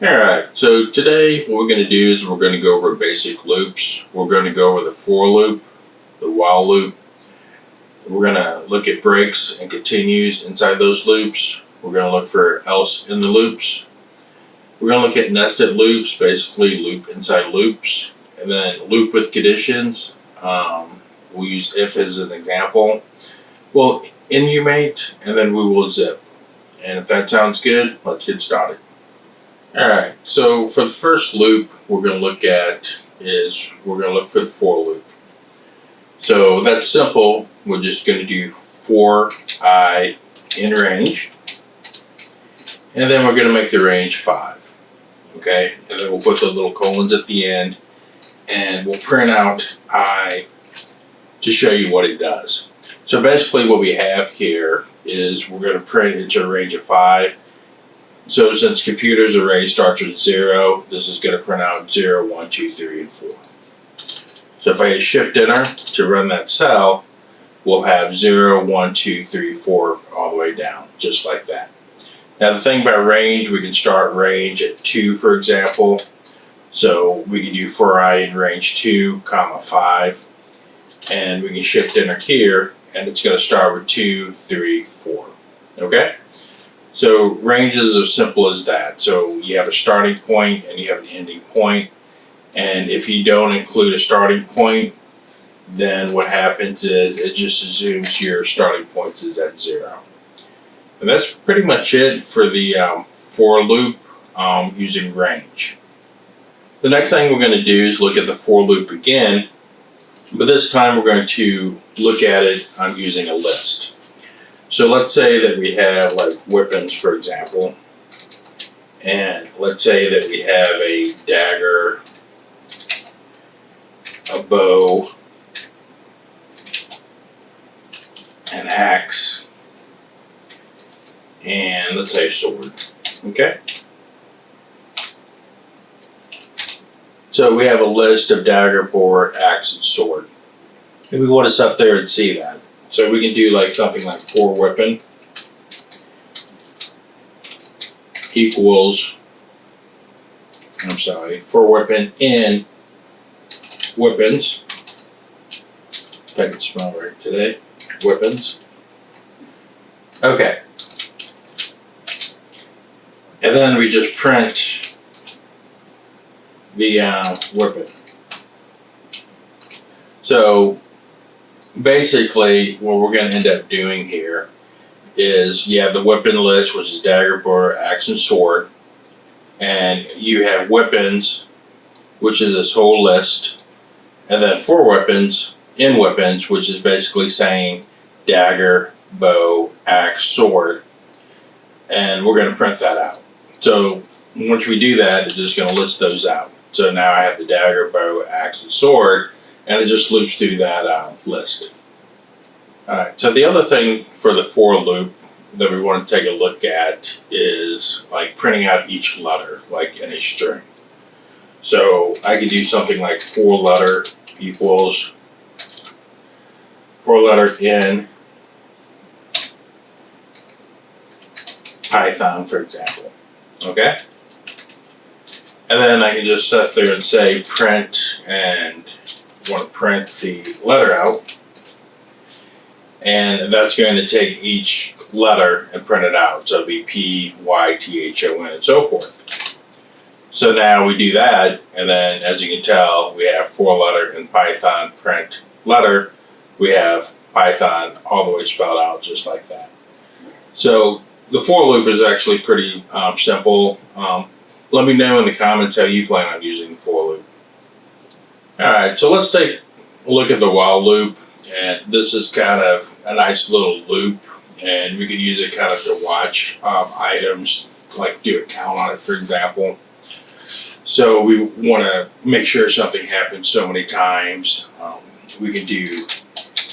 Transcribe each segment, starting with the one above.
Alright, so today what we're going to do is we're going to go over basic loops. We're going to go over the for loop, the while loop. We're going to look at breaks and continues inside those loops. We're going to look for else in the loops. We're going to look at nested loops, basically loop inside loops, and then loop with conditions. We'll use if as an example. We'll enumerate, and then we will zip. And if that sounds good, let's get started. Alright, so for the first loop we're going to look at is we're going to look for the for loop. So that's simple. We're just going to do for I in range, and then we're going to make the range 5. Okay, and then we'll put the little colons at the end, and we'll print out I to show you what it does. So basically what we have here is we're going to print into a range of 5. So since computer's array starts with 0, this is going to print out 0, 1, 2, 3, and 4. So if I hit Shift Enter to run that cell, we'll have 0, 1, 2, 3, 4 all the way down, just like that. Now the thing about range, we can start range at 2, for example. So we can do for I in range 2, comma 5, and we can Shift Enter here, and it's going to start with 2, 3, 4. Okay? So ranges are simple as that. So you have a starting point and you have an ending point. And if you don't include a starting point, then what happens is it just assumes your starting point is at 0. And that's pretty much it for the for loop using range. The next thing we're going to do is look at the for loop again, but this time we're going to look at it on using a list. So let's say that we have like weapons, for example, and let's say that we have a dagger, a bow, an axe, and let's say a sword. Okay? So we have a list of dagger, bow, axe, and sword. And we want to sit there and see that. So we can do like something like for weapon equals, for weapon in weapons. If I can spell right today, weapons. Okay. And then we just print the weapon. So basically, what we're going to end up doing here is you have the weapon list, which is dagger, bow, axe, and sword. And you have weapons, which is this whole list. And then for weapons, in weapons, which is basically saying dagger, bow, axe, sword. And we're going to print that out. So once we do that, it's just going to list those out. So now I have the dagger, bow, axe, and sword. And it just loops through that list. Alright, so the other thing for the for loop that we want to take a look at is like printing out each letter, like in a string. So I could do something like for letter equals for letter in Python, for example. Okay? And then I can just sit there and say print, and want to print the letter out, and that's going to take each letter and print it out. So it'll be P, Y, T, H, O, N, and so forth. So now we do that, and then as you can tell, we have for letter in Python print letter. We have Python all the way spelled out just like that. So the for loop is actually pretty simple. Let me know in the comments how you plan on using the for loop. Alright, so let's take a look at the while loop, and this is kind of a nice little loop, and we could use it kind of to watch items, like do a count on it, for example. So we want to make sure something happens so many times. We can do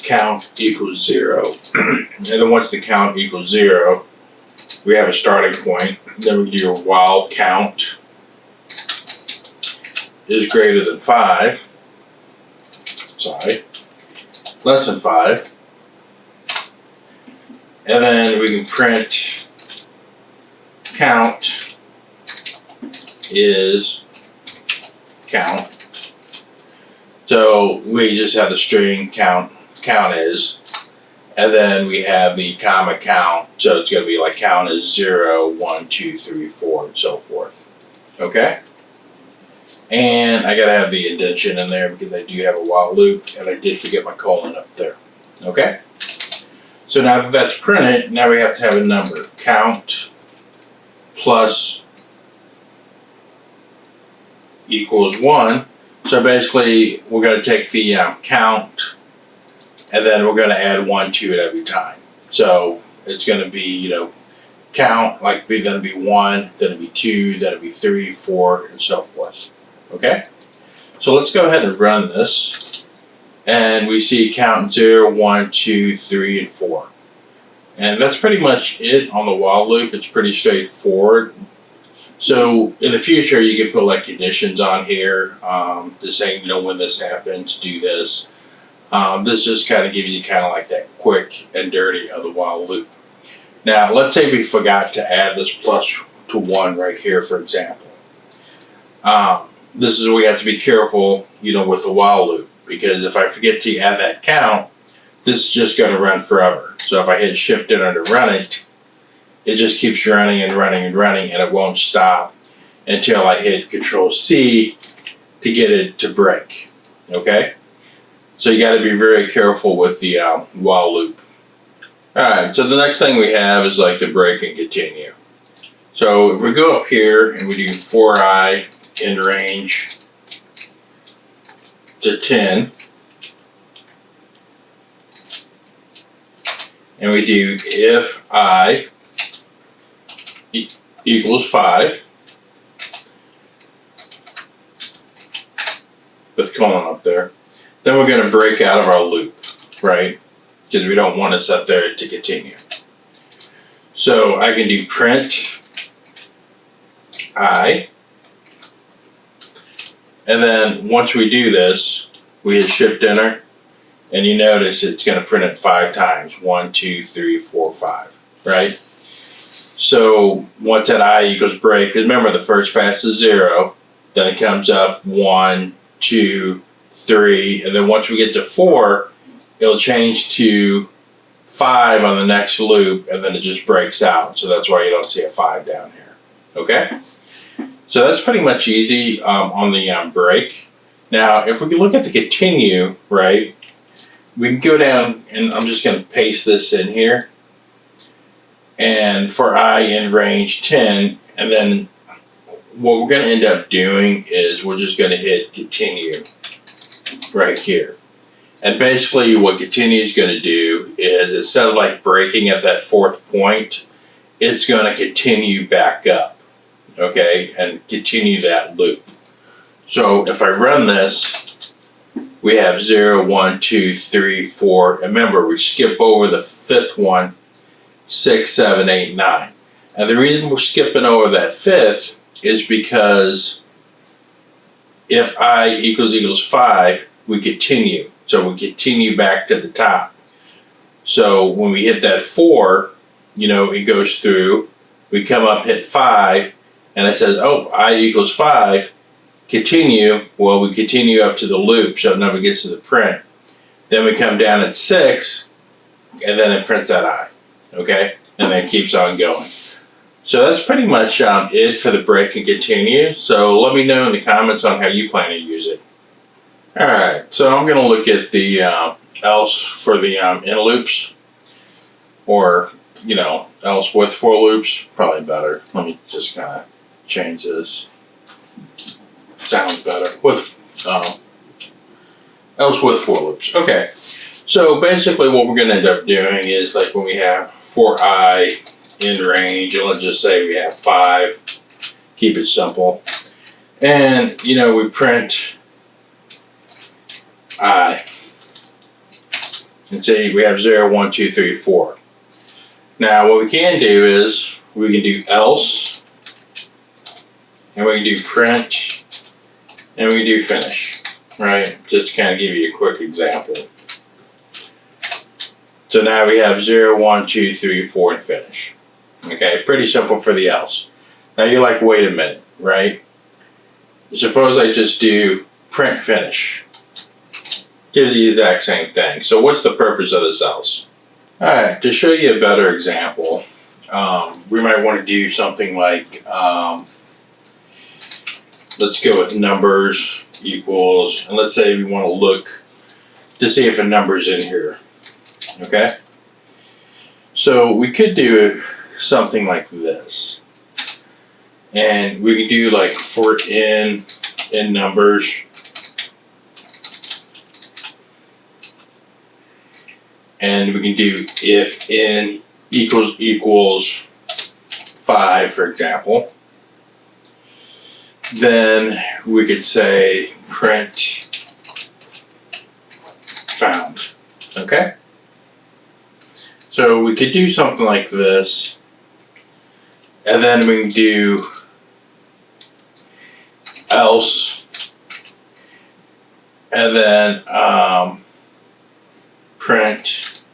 count equals 0, and then once the count equals 0, we have a starting point. Then we do a while count is greater than 5. Less than 5. And then we can print count is count. So we just have the string count is, and then we have the comma count. So it's going to be like count is 0, 1, 2, 3, 4, and so forth. Okay? And I got to have the indentation in there because I do have a while loop, and I did forget my colon up there. Okay? So now that that's printed, now we have to have a number. Count plus equals 1. So basically, we're going to take the count, and then we're going to add 1 to it every time. So it's going to be, count, like going to be 1, then it'll be 2, then it'll be 3, 4, and so forth. Okay? So let's go ahead and run this. And we see count 0, 1, 2, 3, and 4. And that's pretty much it on the while loop. It's pretty straightforward. So in the future, you can put like conditions on here, just saying, when this happens, do this. This just kind of gives you kind of like that quick and dirty of the while loop. Now, let's say we forgot to add this plus to 1 right here, for example. This is where we have to be careful, with the while loop, because if I forget to add that count, this is just going to run forever. So if I hit Shift Enter to run it, it just keeps running and running and running, and it won't stop until I hit Control C to get it to break. Okay? So you got to be very careful with the while loop. Alright, so the next thing we have is like the break and continue. So if we go up here and we do for I in range to 10, and we do if I equals 5, with colon up there, then we're going to break out of our loop, right? Because we don't want it set there to continue. So I can do print I, and then once we do this, we hit Shift Enter, and you notice it's going to print it 5 times. 1, 2, 3, 4, 5, right? So once that I equals break, remember the first pass is 0, then it comes up 1, 2, 3, and then once we get to 4, it'll change to 5 on the next loop, and then it just breaks out. So that's why you don't see a 5 down here. Okay? So that's pretty much easy on the break. Now, if we can look at the continue, right, we can go down, and I'm just going to paste this in here. And for I in range 10, and then what we're going to end up doing is we're just going to hit continue right here. And basically what continue is going to do is instead of like breaking at that 4th point, it's going to continue back up, okay, and continue that loop. So if I run this, we have 0, 1, 2, 3, 4. And remember, we skip over the 5th one, 6, 7, 8, 9. And the reason we're skipping over that 5th is because if I equals 5, we continue. So we continue back to the top. So when we hit that 4, it goes through, we come up, hit 5, and it says, oh, I equals 5, continue. Well, we continue up to the loop, so it never gets to the print. Then we come down at 6, and then it prints that I, okay? And then it keeps on going. So that's pretty much it for the break and continue. So let me know in the comments on how you plan to use it. Alright, so I'm going to look at the else for the in loops, or, else with for loops, probably better. Let me just kind of change this. Sounds better. With else with for loops. Okay, so basically what we're going to end up doing is like when we have for I in range, and let's just say we have 5, keep it simple, and we print I, and say we have 0, 1, 2, 3, 4. Now what we can do is we can do else, and we can do print, and we can do finish, right? Just to kind of give you a quick example. So now we have 0, 1, 2, 3, 4, and finish. Okay, pretty simple for the else. Now you're like, wait a minute, right? suppose I just do print finish. Gives you the exact same thing. So what's the purpose of this else? Alright, to show you a better example, we might want to do something like, let's go with numbers equals, and let's say we want to look to see if a number's in here. Okay? So we could do something like this. And we could do like for in numbers. And we can do if n equals 5, for example. Then we could say print found. Okay? So we could do something like this. And then we can do else. And then print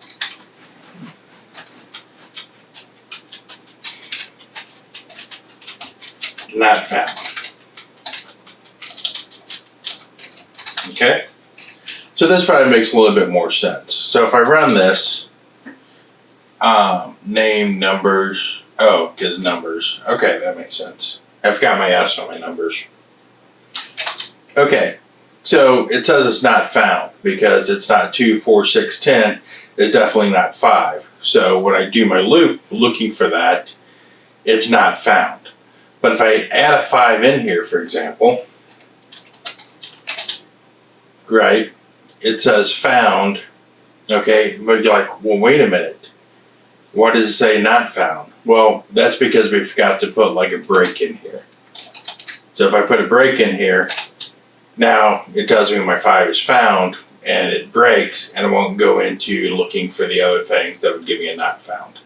not found. Okay? So this probably makes a little bit more sense. So if I run this, name numbers, oh, because numbers. Okay, that makes sense. I've got my S on my numbers. Okay, so it says it's not found because it's not 2, 4, 6, 10. It's definitely not 5. So when I do my loop looking for that, it's not found. But if I add a 5 in here, for example, right, it says found, okay, but you're like, well, wait a minute. Why does it say not found? Well, that's because we forgot to put like a break in here. So if I put a break in here, now it tells me my 5 is found, and it breaks, and it won't go into looking for the other things that would give me a not found.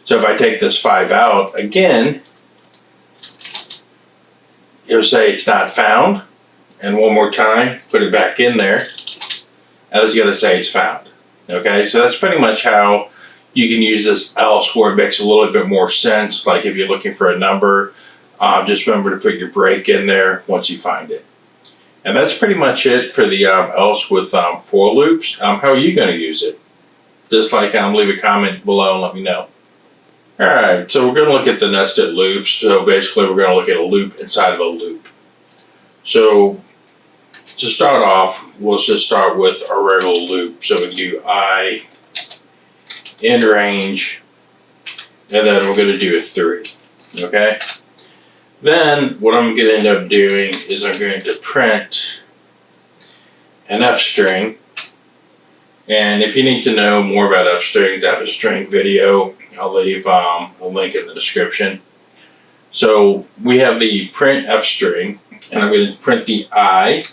So if I take this 5 out again, it'll say it's not found, and one more time, put it back in there, and it's going to say it's found. Okay, so that's pretty much how you can use this else, where it makes a little bit more sense. Like if you're looking for a number, just remember to put your break in there once you find it. And that's pretty much it for the else with for loops. How are you going to use it? Just like leave a comment below and let me know. Alright, so we're going to look at the nested loops. So basically we're going to look at a loop inside of a loop. So to start off, we'll just start with a regular loop. So we do I in range, and then we're going to do a 3. Okay? Then what I'm going to end up doing is I'm going to print an F string. And if you need to know more about F strings, I have a string video. I'll leave a link in the description. So we have the print F string, and I'm going to print the I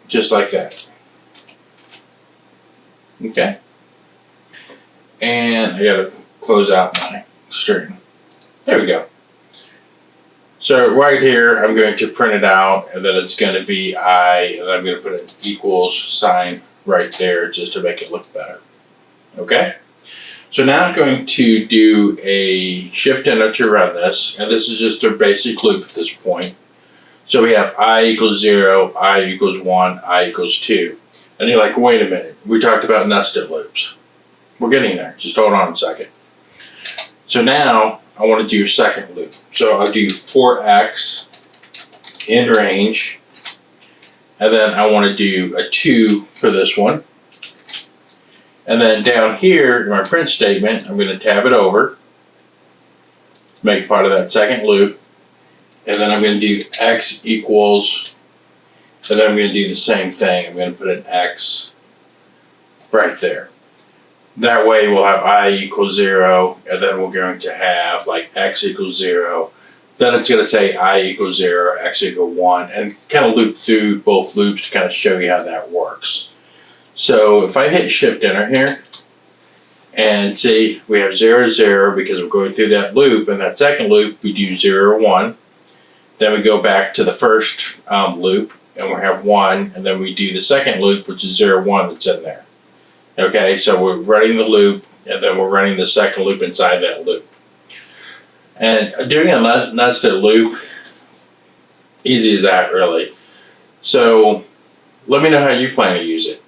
just like that. Okay? And I got to close out my string. There we go. So right here, I'm going to print it out, and then it's going to be I, and I'm going to put an equals sign right there just to make it look better. Okay? So now I'm going to do a shift enter to run this, and this is just a basic loop at this point. So we have I equals 0, I equals 1, I equals 2. And you're like, wait a minute, we talked about nested loops. We're getting there, just hold on a second. So now, I want to do a second loop. So I'll do for x in range, and then I want to do a 2 for this one. And then down here in my print statement, I'm going to tab it over, make part of that second loop, and then I'm going to do x equals, and then I'm going to do the same thing. I'm going to put an x right there. That way we'll have I equals 0, and then we're going to have like x equals 0. Then it's going to say I equals 0, x equals 1, and kind of loop through both loops to kind of show you how that works. So if I hit shift enter here, and see we have 0, 0 because we're going through that loop, and that second loop we do 0, 1. Then we go back to the first loop, and we have 1, and then we do the second loop, which is 0, 1 that's in there. Okay, so we're running the loop, and then we're running the second loop inside that loop. And doing a nested loop, easy as that, really. So let me know how you plan to use it.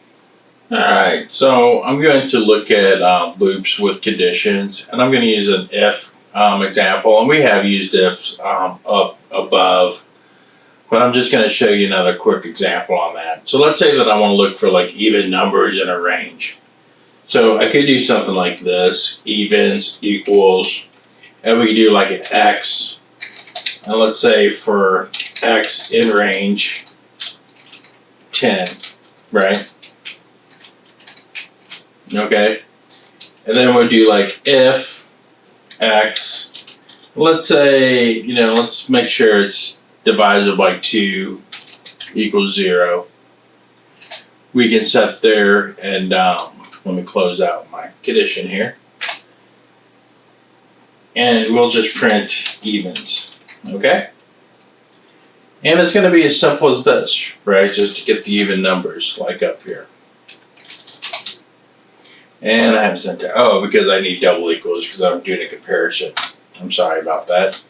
Alright, so I'm going to look at loops with conditions, and I'm going to use an if example, and we have used ifs up above, but I'm just going to show you another quick example on that. So let's say that I want to look for like even numbers in a range. So I could do something like this, evens equals, and we could do like an x, and let's say for x in range 10, right? Okay, and then we'll do like if x, let's say, let's make sure it's divisible by 2 equals 0. We can set there, and let me close out my condition here. And we'll just print evens, okay? And it's going to be as simple as this, right? Just to get the even numbers, like up here. And I haven't sent that. Oh, because I need double equals because I'm doing a comparison. I'm sorry about that.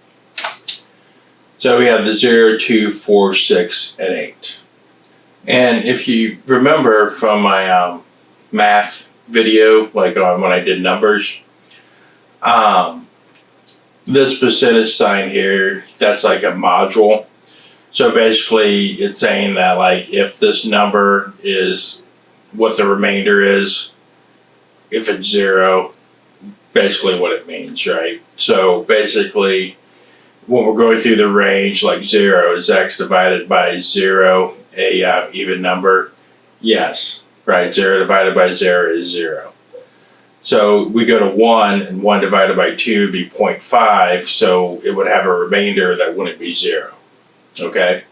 So we have the 0, 2, 4, 6, and 8. And if you remember from my math video, like on when I did numbers, this percentage sign here, that's like a module. So basically it's saying that like if this number is what the remainder is, if it's 0, basically what it means, right? So basically, when we're going through the range, like 0 is x divided by 0, a even number? Yes, right? 0 divided by 0 is 0. So we go to 1, and 1 divided by 2 would be 0.5, so it would have a remainder that wouldn't be 0, okay?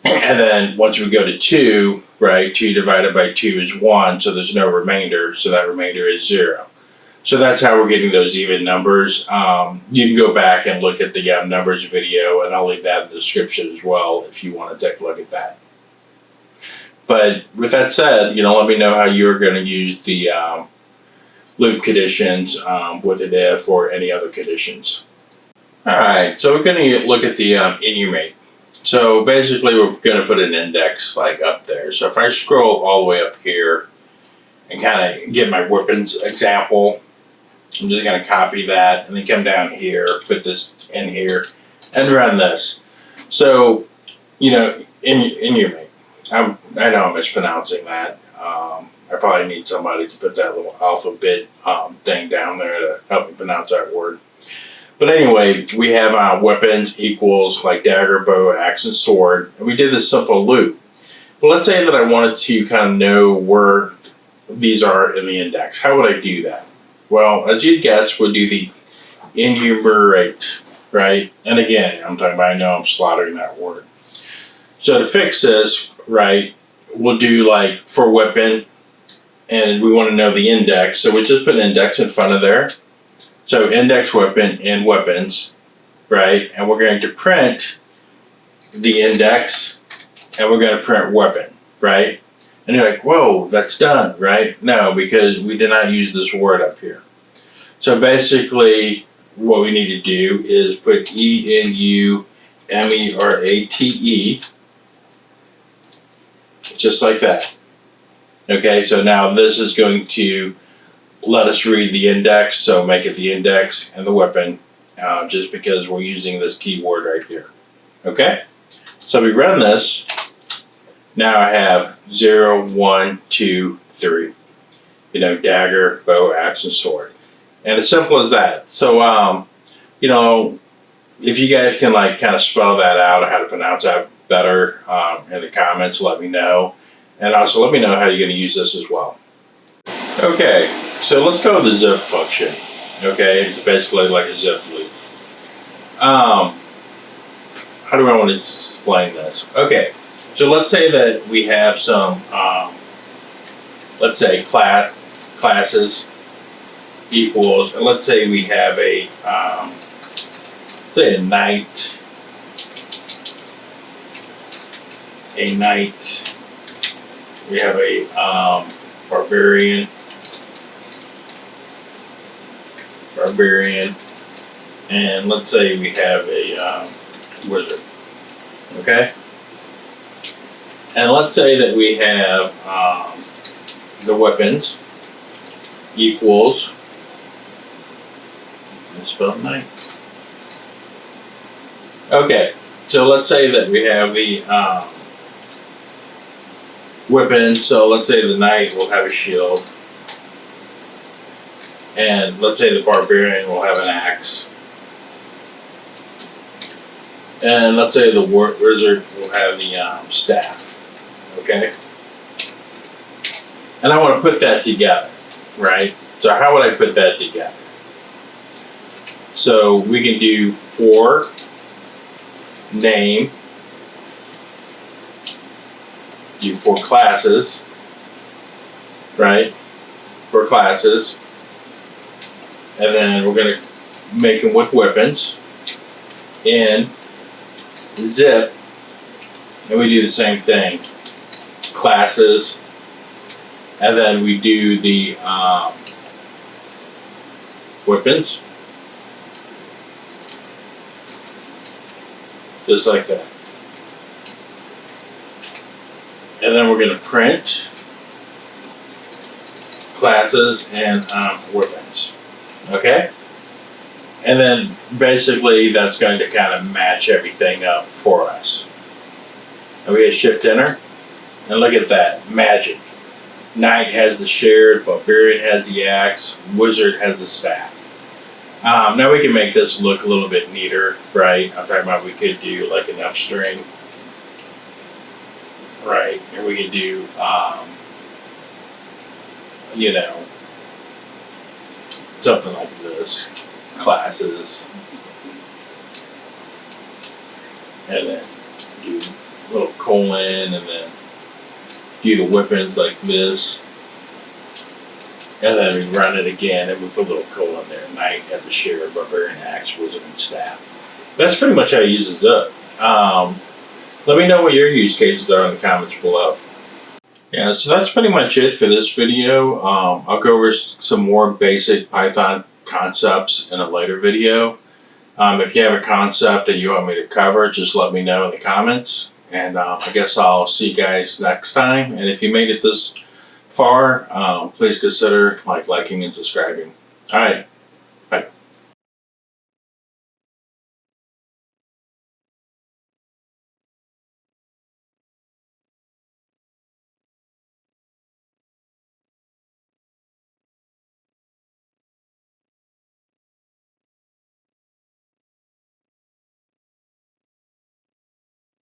And then once we go to 2, right, 2 divided by 2 is 1, so there's no remainder, so that remainder is 0. So that's how we're getting those even numbers. You can go back and look at the numbers video, and I'll leave that in the description as well if you want to take a look at that. But with that said, let me know how you're going to use the loop conditions with an if or any other conditions. Alright, so we're going to look at the enumerate. So basically we're going to put an index like up there. So if I scroll all the way up here and kind of get my weapons example, I'm just going to copy that and then come down here, put this in here, and run this. So, enumerate. I know I'm mispronouncing that. I probably need somebody to put that little alphabet thing down there to help me pronounce that word. But anyway, we have weapons equals like dagger, bow, axe, and sword. And we did this simple loop. But let's say that I wanted to kind of know where these are in the index. How would I do that? Well, as you'd guess, we'll do the enumerate, right? And again, I'm talking about, I know I'm slaughtering that word. So to fix this, right, we'll do like for weapon, and we want to know the index. So we just put an index in front of there. So index weapon and weapons, right? And we're going to print the index, and we're going to print weapon, right? And you're like, whoa, that's done, right? No, because we did not use this word up here. So basically, what we need to do is put enumerate, just like that. Okay, so now this is going to let us read the index, so make it the index and the weapon, just because we're using this keyword right here. Okay, so we run this. Now I have 0, 1, 2, 3. Dagger, bow, axe, and sword. And as simple as that. So, if you guys can kind of spell that out or how to pronounce that better in the comments, let me know. And also let me know how you're going to use this as well. Okay, so let's go with the zip function. Okay, it's basically like a zip loop. How do I want to explain this? Okay, so let's say that we have some, let's say classes equals, and let's say we have a, say a knight, we have a barbarian, And let's say we have a wizard, okay? And let's say that we have the weapons equals, spell knight. Okay, so let's say that we have the weapons, so let's say the knight will have a shield, and let's say the barbarian will have an axe, and let's say the wizard will have the staff, okay? And I want to put that together, right? So how would I put that together? So we can do for name, do for classes, right? For classes. And then we're going to make them with weapons. In zip, and we do the same thing. Classes. And then we do the weapons. Just like that. And then we're going to print classes and weapons. Okay? And then basically that's going to kind of match everything up for us. And we hit Shift Enter. And look at that. Magic. Knight has the shield, barbarian has the axe, wizard has the staff. Now we can make this look a little bit neater, right? I'm talking about we could do like an F string, right? And we could do, you know, something like this, classes, and then do a little colon, and then do the weapons like this. And then we run it again, and we put a little colon there. Knight has the shield, barbarian, axe, wizard, and staff. That's pretty much how it uses up. Let me know what your use cases are in the comments below. Yeah, so that's pretty much it for this video. I'll go over some more basic Python concepts in a later video. If you have a concept that you want me to cover, just let me know in the comments. And I guess I'll see you guys next time. And if you made it this far, please consider liking and subscribing. All right.